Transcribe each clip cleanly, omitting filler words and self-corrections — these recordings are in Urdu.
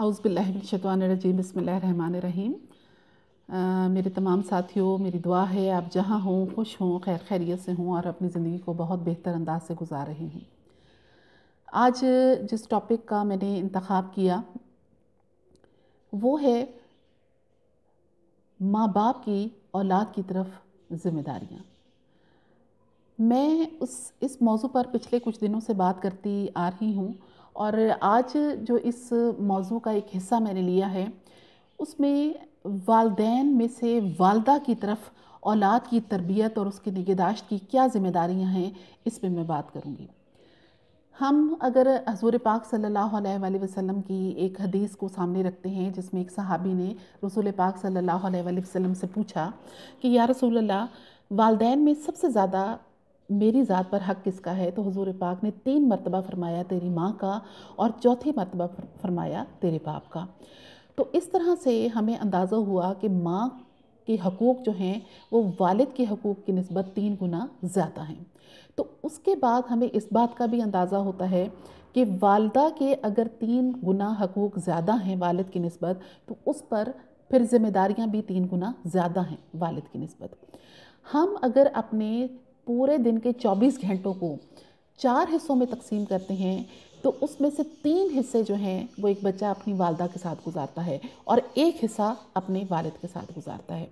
اعوذ باللہ من الشیطان الرجیم بسم اللہ الرحمن الرحیم۔ میرے تمام ساتھیوں، میری دعا ہے آپ جہاں ہوں خوش ہوں، خیر خیریت سے ہوں اور اپنی زندگی کو بہت بہتر انداز سے گزار رہے ہیں۔ آج جس ٹاپک کا میں نے انتخاب کیا وہ ہے ماں باپ کی اولاد کی طرف ذمہ داریاں۔ میں اس موضوع پر پچھلے کچھ دنوں سے بات کرتی آ رہی ہوں، اور آج جو اس موضوع کا ایک حصہ میں نے لیا ہے اس میں والدین میں سے والدہ کی طرف اولاد کی تربیت اور اس کی نگہداشت کی کیا ذمہ داریاں ہیں، اس پہ میں بات کروں گی۔ ہم اگر حضور پاک صلی اللہ علیہ وآلہ وسلم کی ایک حدیث کو سامنے رکھتے ہیں جس میں ایک صحابی نے رسول پاک صلی اللہ علیہ وآلہ وسلم سے پوچھا کہ یا رسول اللہ، والدین میں سب سے زیادہ میری ذات پر حق کس کا ہے، تو حضور پاک نے 3 مرتبہ فرمایا تیری ماں کا، اور چوتھی مرتبہ فرمایا تیرے باپ کا۔ تو اس طرح سے ہمیں اندازہ ہوا کہ ماں کے حقوق جو ہیں وہ والد کے حقوق کی نسبت 3 گنا زیادہ ہیں۔ تو اس کے بعد ہمیں اس بات کا بھی اندازہ ہوتا ہے کہ والدہ کے اگر 3 گنا حقوق زیادہ ہیں والد کی نسبت، تو اس پر پھر ذمہ داریاں بھی 3 گنا زیادہ ہیں والد کی نسبت۔ ہم اگر اپنے پورے دن کے 24 گھنٹوں کو 4 حصوں میں تقسیم کرتے ہیں تو اس میں سے 3 حصے جو ہیں وہ ایک بچہ اپنی والدہ کے ساتھ گزارتا ہے اور 1 حصہ اپنے والد کے ساتھ گزارتا ہے۔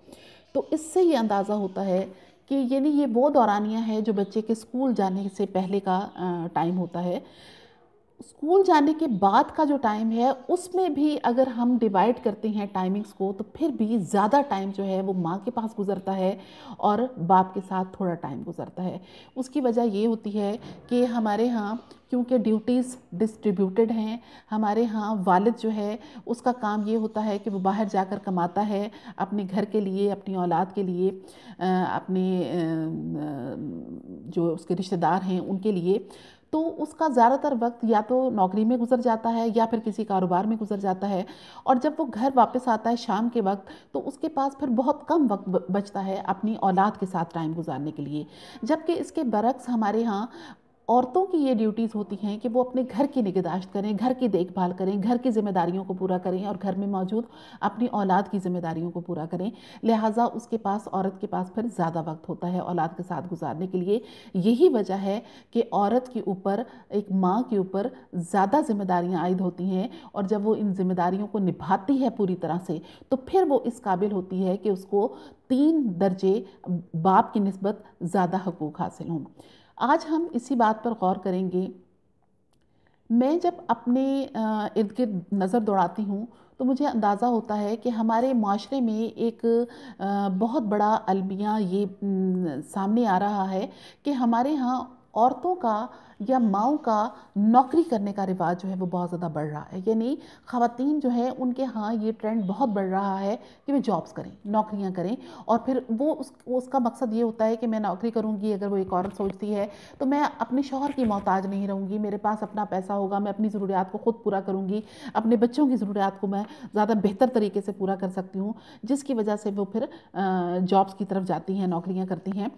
تو اس سے یہ اندازہ ہوتا ہے کہ یعنی یہ وہ دورانیہ ہے جو بچے کے اسکول جانے سے پہلے کا ٹائم ہوتا ہے۔ اسکول جانے کے بعد کا جو ٹائم ہے اس میں بھی اگر ہم ڈیوائیڈ کرتے ہیں ٹائمنگز کو، تو پھر بھی زیادہ ٹائم جو ہے وہ ماں کے پاس گزرتا ہے اور باپ کے ساتھ تھوڑا ٹائم گزرتا ہے۔ اس کی وجہ یہ ہوتی ہے کہ ہمارے ہاں کیونکہ ڈیوٹیز ڈسٹریبیوٹڈ ہیں، ہمارے ہاں والد جو ہے اس کا کام یہ ہوتا ہے کہ وہ باہر جا کر کماتا ہے اپنے گھر کے لیے، اپنی اولاد کے لیے، اپنے جو اس کے رشتہ دار ہیں ان کے لیے۔ تو اس کا زیادہ تر وقت یا تو نوکری میں گزر جاتا ہے یا پھر کسی کاروبار میں گزر جاتا ہے، اور جب وہ گھر واپس آتا ہے شام کے وقت تو اس کے پاس پھر بہت کم وقت بچتا ہے اپنی اولاد کے ساتھ ٹائم گزارنے کے لیے۔ جبکہ اس کے برعکس ہمارے ہاں عورتوں کی یہ ڈیوٹیز ہوتی ہیں کہ وہ اپنے گھر کی نگہداشت کریں، گھر کی دیکھ بھال کریں، گھر کی ذمہ داریوں کو پورا کریں اور گھر میں موجود اپنی اولاد کی ذمہ داریوں کو پورا کریں۔ لہٰذا اس کے پاس، عورت کے پاس پھر زیادہ وقت ہوتا ہے اولاد کے ساتھ گزارنے کے لیے۔ یہی وجہ ہے کہ عورت کے اوپر، ایک ماں کے اوپر زیادہ ذمہ داریاں عائد ہوتی ہیں، اور جب وہ ان ذمہ داریوں کو نبھاتی ہے پوری طرح سے تو پھر وہ اس قابل ہوتی ہے کہ اس کو 3 درجے باپ کی نسبت زیادہ حقوق حاصل ہوں۔ آج ہم اسی بات پر غور کریں گے۔ میں جب اپنے ارد گرد نظر دوڑاتی ہوں تو مجھے اندازہ ہوتا ہے کہ ہمارے معاشرے میں ایک بہت بڑا المیہ یہ سامنے آ رہا ہے کہ ہمارے ہاں عورتوں کا یا ماؤں کا نوکری کرنے کا رواج جو ہے وہ بہت زیادہ بڑھ رہا ہے۔ یعنی خواتین جو ہیں ان کے ہاں یہ ٹرینڈ بہت بڑھ رہا ہے کہ وہ جابز کریں، نوکریاں کریں، اور پھر وہ اس کا مقصد یہ ہوتا ہے کہ میں نوکری کروں گی، اگر وہ ایک عورت سوچتی ہے تو میں اپنے شوہر کی محتاج نہیں رہوں گی، میرے پاس اپنا پیسہ ہوگا، میں اپنی ضروریات کو خود پورا کروں گی، اپنے بچوں کی ضروریات کو میں زیادہ بہتر طریقے سے پورا کر سکتی ہوں، جس کی وجہ سے وہ پھر جابز کی طرف جاتی ہیں، نوکریاں کرتی ہیں۔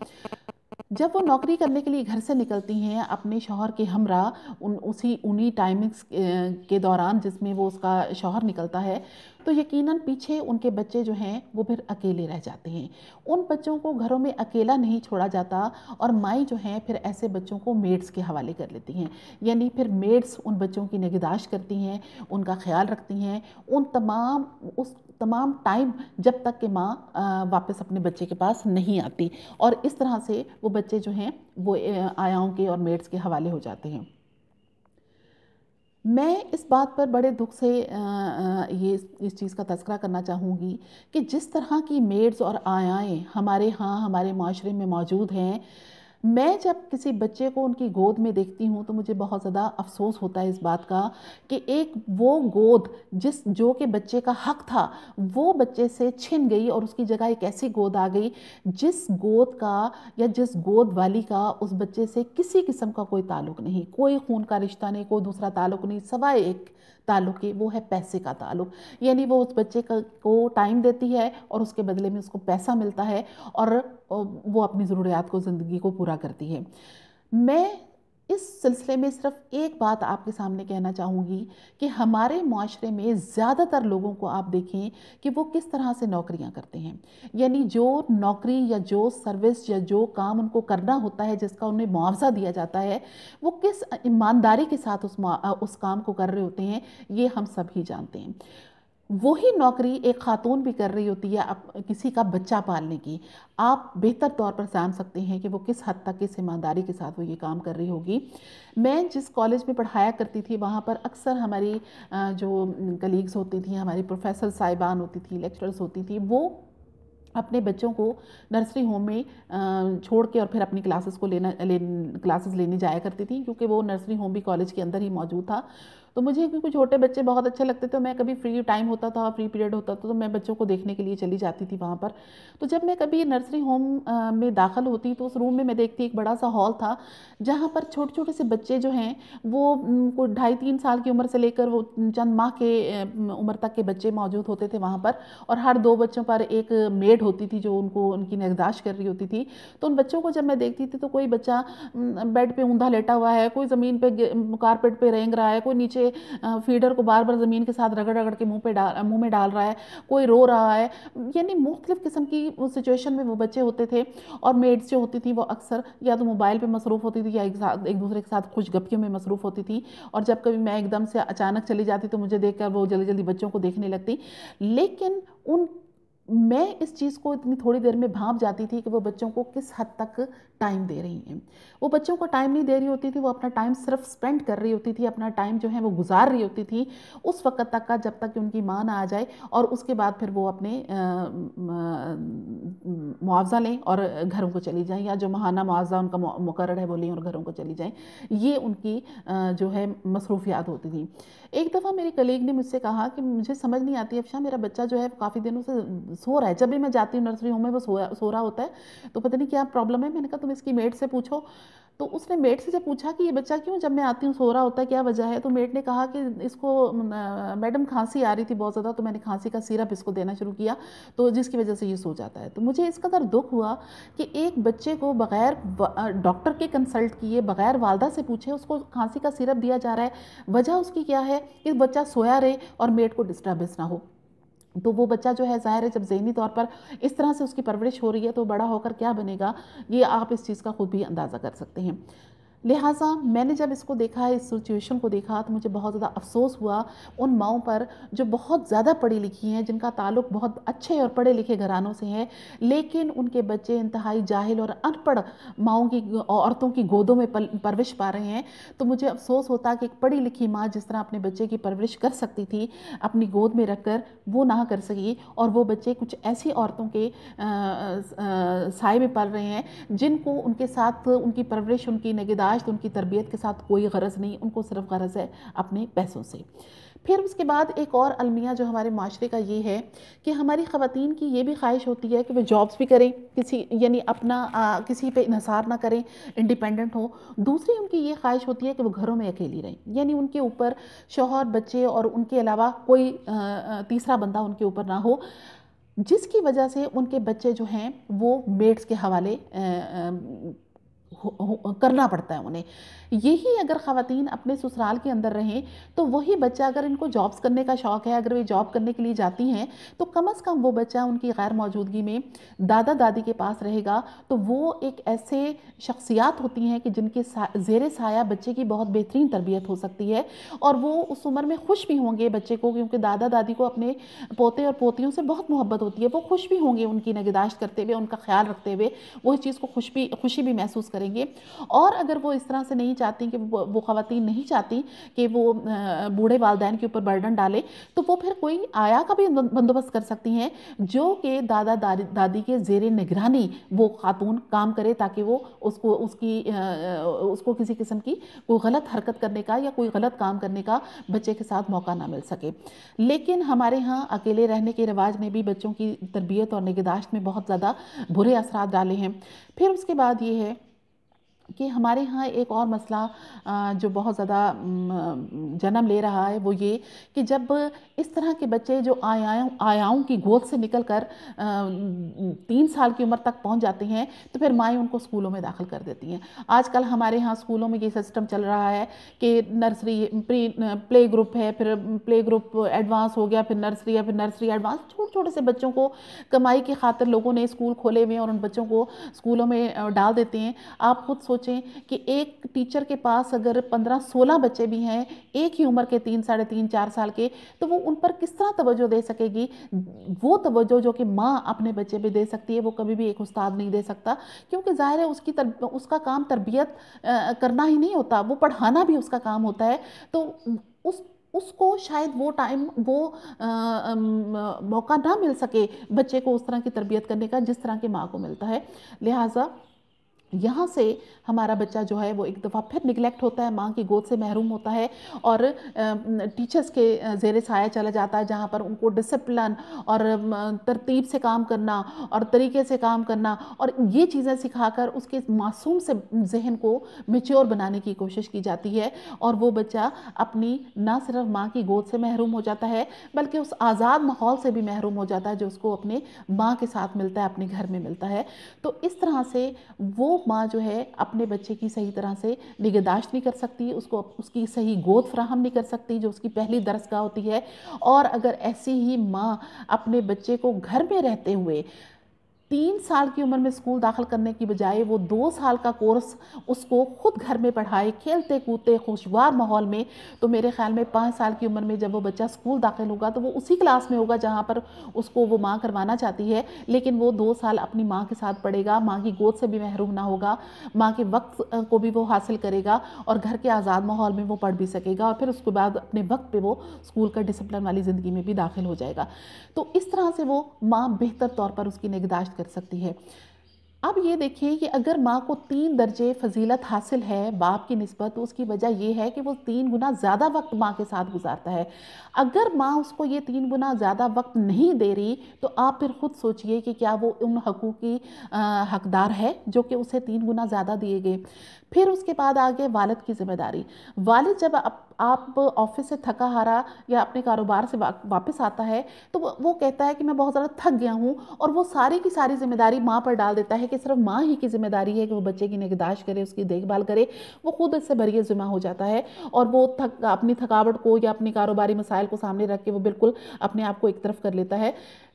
جب وہ نوکری کرنے کے لیے گھر سے نکلتی ہیں اپنے شوہر کے ہمراہ، انہی ٹائمنگز کے دوران جس میں وہ اس کا شوہر نکلتا ہے، تو یقیناً پیچھے ان کے بچے جو ہیں وہ پھر اکیلے رہ جاتے ہیں۔ ان بچوں کو گھروں میں اکیلا نہیں چھوڑا جاتا، اور مائیں جو ہیں پھر ایسے بچوں کو میڈز کے حوالے کر لیتی ہیں۔ یعنی پھر میڈز ان بچوں کی نگہداشت کرتی ہیں، ان کا خیال رکھتی ہیں، اس تمام ٹائم جب تک کہ ماں واپس اپنے بچے کے پاس نہیں آتی، اور اس طرح سے وہ بچے جو ہیں وہ آیاؤں کے اور میڈز کے حوالے ہو جاتے ہیں۔ میں اس بات پر بڑے دکھ سے اس چیز کا تذکرہ کرنا چاہوں گی کہ جس طرح کی میڈز اور آیائیں ہمارے ہاں ہمارے معاشرے میں موجود ہیں، میں جب کسی بچے کو ان کی گود میں دیکھتی ہوں تو مجھے بہت زیادہ افسوس ہوتا ہے اس بات کا کہ ایک وہ گود جو کہ بچے کا حق تھا وہ بچے سے چھن گئی، اور اس کی جگہ ایک ایسی گود آ گئی جس گود کا یا جس گود والی کا اس بچے سے کسی قسم کا کوئی تعلق نہیں، کوئی خون کا رشتہ نہیں، کوئی دوسرا تعلق نہیں، سوائے ایک تعلق ہے، وہ ہے پیسے کا تعلق۔ یعنی وہ اس بچے کو ٹائم دیتی ہے اور اس کے بدلے میں اس کو پیسہ ملتا ہے، اور وہ اپنی ضروریات کو، زندگی کو پورا کرتی ہے۔ میں اس سلسلے میں صرف ایک بات آپ کے سامنے کہنا چاہوں گی کہ ہمارے معاشرے میں زیادہ تر لوگوں کو آپ دیکھیں کہ وہ کس طرح سے نوکریاں کرتے ہیں، یعنی جو نوکری یا جو سروس یا جو کام ان کو کرنا ہوتا ہے، جس کا انہیں معاوضہ دیا جاتا ہے، وہ کس ایمانداری کے ساتھ اس کام کو کر رہے ہوتے ہیں، یہ ہم سب ہی جانتے ہیں۔ وہی نوکری ایک خاتون بھی کر رہی ہوتی ہے کسی کا بچہ پالنے کی، آپ بہتر طور پر جان سکتے ہیں کہ وہ کس حد تک کس ایمانداری کے ساتھ وہ یہ کام کر رہی ہوگی۔ میں جس کالج میں پڑھایا کرتی تھی وہاں پر اکثر ہماری جو کلیگز ہوتی تھیں، ہماری پروفیسر صاحبان ہوتی تھی، لیکچرز ہوتی تھی، وہ اپنے بچوں کو نرسری ہوم میں چھوڑ کے اور پھر اپنی کلاسز لینے جایا کرتی تھی، کیونکہ وہ نرسری ہوم بھی کالج کے اندر ہی موجود تھا۔ تو مجھے کیونکہ چھوٹے بچے بہت اچھے لگتے تھے، میں کبھی فری ٹائم ہوتا تھا، فری پیریڈ ہوتا تھا، تو میں بچوں کو دیکھنے کے لیے چلی جاتی تھی وہاں پر۔ تو جب میں کبھی نرسری ہوم میں داخل ہوتی تو اس روم میں دیکھتی ایک بڑا سا ہال تھا، جہاں پر چھوٹے چھوٹے سے بچے جو ہیں وہ کوئی 2.5-3 سال کی عمر سے لے کر وہ چند ماہ کے عمر تک کے بچے موجود ہوتے تھے وہاں پر، اور ہر 2 بچوں پر ایک میڈ ہوتی تھی جو ان کی نگہداشت کر رہی ہوتی تھی۔ تو ان بچوں کو جب میں دیکھتی تھی تو کوئی بچہ بیڈ پہ اوندھا لیٹا ہوا ہے، کوئی زمین پہ کارپیٹ پہ رینگ رہا ہے، کوئی نیچے فیڈر کو بار بار زمین کے ساتھ رگڑ رگڑ کے منہ میں ڈال رہا ہے، کوئی رو رہا ہے، یعنی مختلف قسم کی سچویشن میں وہ بچے ہوتے تھے۔ اور میڈز جو ہوتی تھیں وہ اکثر یا تو موبائل پہ مصروف ہوتی تھی یا ایک دوسرے کے ساتھ خوش گپیوں میں مصروف ہوتی تھی، اور جب کبھی میں ایک دم سے اچانک چلی جاتی تو مجھے دیکھ کر وہ جلدی جلدی بچوں کو دیکھنے لگتی، لیکن میں اس چیز کو اتنی تھوڑی دیر میں بھانپ جاتی تھی کہ وہ بچوں کو کس حد تک ٹائم دے رہی ہیں۔ وہ بچوں کو ٹائم نہیں دے رہی ہوتی تھی، وہ اپنا ٹائم صرف سپینڈ کر رہی ہوتی تھی، اپنا ٹائم جو ہے وہ گزار رہی ہوتی تھی اس وقت تک کا جب تک کہ ان کی ماں نہ آ جائے، اور اس کے بعد پھر وہ اپنے معاوضہ لیں اور گھروں کو چلی جائیں، یا جو ماہانہ معاوضہ ان کا مقرر ہے وہ لیں اور گھروں کو چلی جائیں۔ یہ ان کی جو ہے مصروفیات ہوتی تھیں۔ ایک دفعہ میری کلیگ نے مجھ سے کہا کہ مجھے سمجھ نہیں آتی افشاں، میرا بچہ جو ہے کافی دنوں سے سو رہا ہے، جب بھی میں جاتی ہوں نرسری ہوم میں وہ سو رہا ہوتا ہے، تو پتہ نہیں کیا پرابلم ہے۔ میں نے کہا تم اس کی میڈ سے پوچھو۔ تو اس نے میڈ سے جب پوچھا کہ یہ بچہ کیوں جب میں آتی ہوں سو رہا ہوتا ہے، کیا وجہ ہے، تو میڈ نے کہا کہ اس کو میڈم کھانسی آ رہی تھی بہت زیادہ، تو میں نے کھانسی کا سیرپ اس کو دینا شروع کیا، تو جس کی وجہ سے یہ سو جاتا ہے۔ تو مجھے اس قدر دکھ ہوا کہ ایک بچے کو بغیر ڈاکٹر کے کنسلٹ کیے، بغیر والدہ سے پوچھے اس کو کھانسی کا سیرپ دیا جا رہا ہے۔ وجہ اس کی کیا ہے کہ بچہ سویا رہے اور میڈ کو ڈسٹربنس نہ ہو۔ تو وہ بچہ جو ہے ظاہر ہے جب ذہنی طور پر اس طرح سے اس کی پرورش ہو رہی ہے تو بڑا ہو کر کیا بنے گا، یہ آپ اس چیز کا خود بھی اندازہ کر سکتے ہیں۔ لہٰذا میں نے جب اس کو دیکھا، اس سچویشن کو دیکھا، تو مجھے بہت زیادہ افسوس ہوا ان ماؤں پر جو بہت زیادہ پڑھی لکھی ہیں، جن کا تعلق بہت اچھے اور پڑھے لکھے گھرانوں سے ہے، لیکن ان کے بچے انتہائی جاہل اور ان پڑھ ماؤں کی عورتوں کی گودوں میں پرورش پا رہے ہیں۔ تو مجھے افسوس ہوتا کہ ایک پڑھی لکھی ماں جس طرح اپنے بچے کی پرورش کر سکتی تھی اپنی گود میں رکھ کر، وہ نہ کر سکی، اور وہ بچے کچھ ایسی عورتوں کے سائے میں پل رہے ہیں جن کو ان کے ساتھ ان کی پرورش، ان کی نگہداشت، ان کی تربیت کے ساتھ کوئی غرض نہیں، ان کو صرف غرض ہے اپنے پیسوں سے۔ پھر اس کے بعد ایک اور المیہ جو ہمارے معاشرے کا یہ ہے کہ ہماری خواتین کی یہ بھی خواہش ہوتی ہے کہ وہ جابس بھی کریں، یعنی اپنا کسی پہ انحصار نہ کریں، انڈیپینڈنٹ ہوں۔ دوسری ان کی یہ خواہش ہوتی ہے کہ وہ گھروں میں اکیلی رہیں، یعنی ان کے اوپر شوہر، بچے اور ان کے علاوہ کوئی تیسرا بندہ ان کے اوپر نہ ہو، جس کی وجہ سے ان کے بچے جو ہیں وہ میڈس کے حوالے کرنا پڑتا ہے انہیں۔ یہی اگر خواتین اپنے سسرال کے اندر رہیں تو وہی بچہ، اگر ان کو جابس کرنے کا شوق ہے، اگر وہ جاب کرنے کے لیے جاتی ہیں، تو کم از کم وہ بچہ ان کی غیر موجودگی میں دادا دادی کے پاس رہے گا، تو وہ ایک ایسے شخصیات ہوتی ہیں کہ جن کے زیر سایہ بچے کی بہت بہترین تربیت ہو سکتی ہے، اور وہ اس عمر میں خوش بھی ہوں گے بچے کو، کیونکہ دادا دادی کو اپنے پوتے اور پوتیوں سے بہت محبت ہوتی ہے، وہ خوش بھی ہوں گے ان کی نگہداشت کرتے ہوئے، ان کا خیال رکھتے ہوئے، وہ اس چیز کو خوشی بھی محسوس کریں گے۔ اور اگر وہ اس طرح سے نہیں چاہتی کہ وہ خواتین نہیں چاہتی کہ وہ بوڑھے والدین کے اوپر برڈن ڈالے، تو وہ پھر کوئی آیا کا بھی بندوبست کر سکتی ہیں جو کہ دادا دادی کے زیر نگرانی وہ خاتون کام کرے، تاکہ وہ اس کو کسی قسم کی کوئی غلط حرکت کرنے کا یا کوئی غلط کام کرنے کا بچے کے ساتھ موقع نہ مل سکے۔ لیکن ہمارے ہاں اکیلے رہنے کے رواج نے بھی بچوں کی تربیت اور نگہداشت میں بہت زیادہ برے اثرات ڈالے ہیں۔ پھر اس کے بعد یہ ہے کہ ہمارے ہاں ایک اور مسئلہ جو بہت زیادہ جنم لے رہا ہے وہ یہ کہ جب اس طرح کے بچے جو آیاؤں کی گود سے نکل کر 3 سال کی عمر تک پہنچ جاتے ہیں تو پھر مائیں ان کو اسکولوں میں داخل کر دیتی ہیں۔ آج کل ہمارے ہاں اسکولوں میں یہ سسٹم چل رہا ہے کہ نرسری پلے گروپ ہے، پھر پلے گروپ ایڈوانس ہو گیا، پھر نرسری ہے، پھر نرسری ایڈوانس، چھوٹے چھوٹے سے بچوں کو کمائی کی خاطر لوگوں نے اسکول کھولے ہوئے ہیں اور ان بچوں کو اسکولوں میں ڈال دیتے ہیں۔ آپ خود سوچیں کہ ایک ٹیچر کے پاس اگر 15-16 بچے بھی ہیں ایک ہی عمر کے 3 ساڑھے 3 4 سال کے، تو وہ ان پر کس طرح توجہ دے سکے گی؟ وہ توجہ جو کہ ماں اپنے بچے پہ دے سکتی ہے وہ کبھی بھی ایک استاد نہیں دے سکتا، کیونکہ ظاہر ہے اس کا کام تربیت کرنا ہی نہیں ہوتا، وہ پڑھانا بھی اس کا کام ہوتا ہے۔ تو اس کو شاید وہ ٹائم وہ موقع نہ مل سکے بچے کو اس طرح کی تربیت کرنے کا جس طرح کی ماں کو ملتا ہے۔ لہٰذا یہاں سے ہمارا بچہ جو ہے وہ ایک دفعہ پھر نگلیکٹ ہوتا ہے، ماں کی گود سے محروم ہوتا ہے اور ٹیچرز کے زیر سایہ چلا جاتا ہے، جہاں پر ان کو ڈسپلن اور ترتیب سے کام کرنا اور طریقے سے کام کرنا اور یہ چیزیں سکھا کر اس کے معصوم سے ذہن کو میچور بنانے کی کوشش کی جاتی ہے، اور وہ بچہ اپنی نہ صرف ماں کی گود سے محروم ہو جاتا ہے بلکہ اس آزاد ماحول سے بھی محروم ہو جاتا ہے جو اس کو اپنے ماں کے ساتھ ملتا ہے، اپنے گھر میں ملتا ہے۔ تو اس طرح سے وہ ماں جو ہے اپنے بچے کی صحیح طرح سے نگہداشت نہیں کر سکتی، اس کی صحیح گود فراہم نہیں کر سکتی جو اس کی پہلی درسگاہ ہوتی ہے، اور اگر ایسی ہی ماں اپنے بچے کو گھر میں رہتے ہوئے 3 سال کی عمر میں اسکول داخل کرنے کی بجائے وہ 2 سال کا کورس اس کو خود گھر میں پڑھائے، کھیلتے کودتے خوشگوار ماحول میں، تو میرے خیال میں 5 سال کی عمر میں جب وہ بچہ اسکول داخل ہوگا تو وہ اسی کلاس میں ہوگا جہاں پر اس کو وہ ماں کروانا چاہتی ہے، لیکن وہ 2 سال اپنی ماں کے ساتھ پڑھے گا، ماں کی گود سے بھی محروم نہ ہوگا، ماں کے وقت کو بھی وہ حاصل کرے گا اور گھر کے آزاد ماحول میں وہ پڑھ بھی سکے گا، اور پھر اس کے بعد اپنے وقت پہ وہ اسکول کا ڈسپلن والی زندگی میں بھی داخل ہو جائے گا۔ تو اس طرح سے وہ ماں بہتر طور پر اس کی نگہداشت کر سکتی ہے۔ اب یہ دیکھیں کہ اگر ماں کو 3 درجے فضیلت حاصل ہے باپ کی نسبت، تو اس کی وجہ یہ ہے کہ وہ 3 گنا زیادہ وقت ماں کے ساتھ گزارتا ہے۔ اگر ماں اس کو یہ 3 گنا زیادہ وقت نہیں دے رہی تو آپ پھر خود سوچئے کہ کیا وہ ان حقوق کی حقدار ہے جو کہ اسے 3 گنا زیادہ دیے گئے۔ پھر اس کے بعد آگے والد کی ذمہ داری۔ والد جب آپ آفس سے تھکا ہارا یا اپنے کاروبار سے واپس آتا ہے تو وہ کہتا ہے کہ میں بہت زیادہ تھک گیا ہوں، اور وہ ساری کی ساری ذمہ داری ماں پر ڈال دیتا ہے کہ صرف ماں ہی کی ذمہ داری ہے کہ وہ بچے کی نگہداشت کرے، اس کی دیکھ بھال کرے۔ وہ خود اس سے بری ذمہ ہو جاتا ہے اور وہ اپنی تھکاوٹ کو یا اپنی کاروباری مسائل کو سامنے رکھ کے وہ بالکل اپنے آپ کو ایک طرف کر لیتا ہے،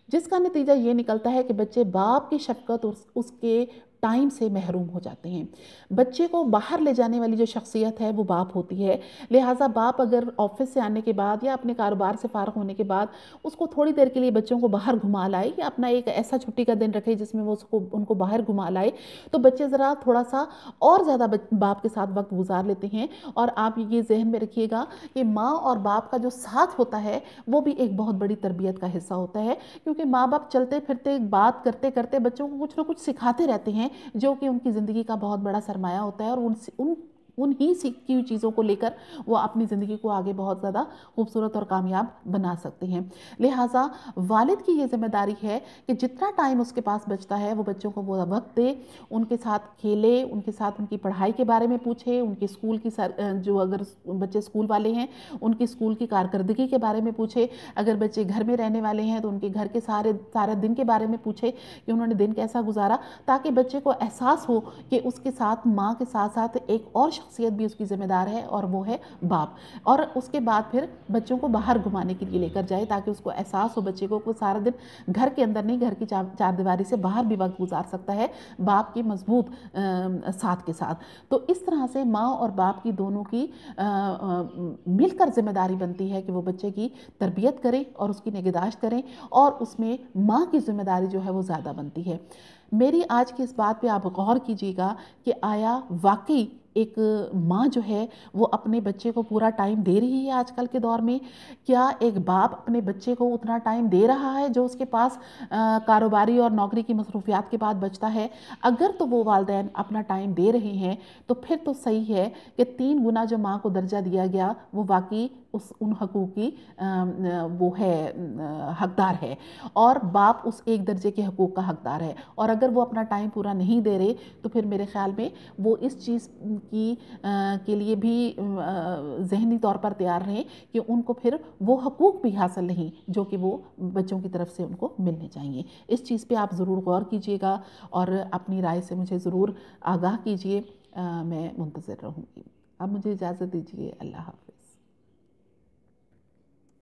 جس کا نتیجہ یہ نکلتا ہے کہ بچے باپ کی شفقت اور اس کے ٹائم سے محروم ہو جاتے ہیں۔ بچے کو باہر لے جانے والی جو شخصیت ہے وہ باپ ہوتی ہے، لہٰذا باپ اگر آفس سے آنے کے بعد یا اپنے کاروبار سے فارغ ہونے کے بعد اس کو تھوڑی دیر کے لیے بچوں کو باہر گھما لائے یا اپنا ایک ایسا چھٹی کا دن رکھے جس میں وہ ان کو باہر گھما لائے، تو بچے ذرا تھوڑا سا اور زیادہ باپ کے ساتھ وقت گزار لیتے ہیں۔ اور آپ یہ ذہن میں رکھیے گا کہ ماں اور باپ کا جو ساتھ ہوتا ہے وہ بھی ایک بہت بڑی تربیت کا حصہ ہوتا ہے، کیونکہ ماں باپ چلتے پھرتے بات کرتے کرتے بچوں کو کچھ نہ کچھ سکھاتے رہتے ہیں جو کہ ان کی زندگی کا بہت بڑا سرمایہ ہوتا ہے، اور انہی سیکھی ہوئی چیزوں کو لے کر وہ اپنی زندگی کو آگے بہت زیادہ خوبصورت اور کامیاب بنا سکتے ہیں۔ لہٰذا والد کی یہ ذمہ داری ہے کہ جتنا ٹائم اس کے پاس بچتا ہے وہ بچوں کو وہ وقت دے، ان کے ساتھ کھیلے، ان کے ساتھ ان کی پڑھائی کے بارے میں پوچھے، ان کے اسکول کی جو اگر بچے اسکول والے ہیں ان کی اسکول کی کارکردگی کے بارے میں پوچھے، اگر بچے گھر میں رہنے والے ہیں تو ان کے گھر کے سارے دن کے بارے میں پوچھے کہ انہوں نے دن کیسا گزارا، تاکہ بچے کو احساس ہو کہ اس کے ساتھ ماں کے ساتھ ساتھ ایک اور شخصیت بھی اس کی ذمہ دار ہے اور وہ ہے باپ۔ اور اس کے بعد پھر بچوں کو باہر گھمانے کے لیے لے کر جائے تاکہ اس کو احساس ہو بچے کو سارا دن گھر کے اندر نہیں، گھر کی چار دیواری سے باہر بھی وقت گزار سکتا ہے باپ کی مضبوط ساتھ کے ساتھ۔ تو اس طرح سے ماں اور باپ کی دونوں کی مل کر ذمہ داری بنتی ہے کہ وہ بچے کی تربیت کریں اور اس کی نگہداشت کریں، اور اس میں ماں کی ذمہ داری جو ہے وہ زیادہ بنتی ہے۔ میری آج کی اس بات پہ آپ غور کیجیے گا کہ آیا واقعی ایک ماں جو ہے وہ اپنے بچے کو پورا ٹائم دے رہی ہے آج کل کے دور میں؟ کیا ایک باپ اپنے بچے کو اتنا ٹائم دے رہا ہے جو اس کے پاس کاروباری اور نوکری کی مصروفیات کے بعد بچتا ہے؟ اگر تو وہ والدین اپنا ٹائم دے رہے ہیں تو پھر تو صحیح ہے کہ 3 گنا جو ماں کو درجہ دیا گیا وہ واقعی ان حقوق کی وہ ہے حقدار ہے، اور باپ اس ایک درجے کے حقوق کا حقدار ہے، اور اگر وہ اپنا ٹائم پورا نہیں دے رہے تو پھر میرے خیال میں وہ اس چیز کی کے لیے بھی ذہنی طور پر تیار رہیں کہ ان کو پھر وہ حقوق بھی حاصل نہیں جو کہ وہ بچوں کی طرف سے ان کو ملنے چاہیے۔ اس چیز پہ آپ ضرور غور کیجیے گا اور اپنی رائے سے مجھے ضرور آگاہ کیجیے، میں منتظر رہوں گی۔ اب مجھے اجازت دیجیے، اللہ حافظ۔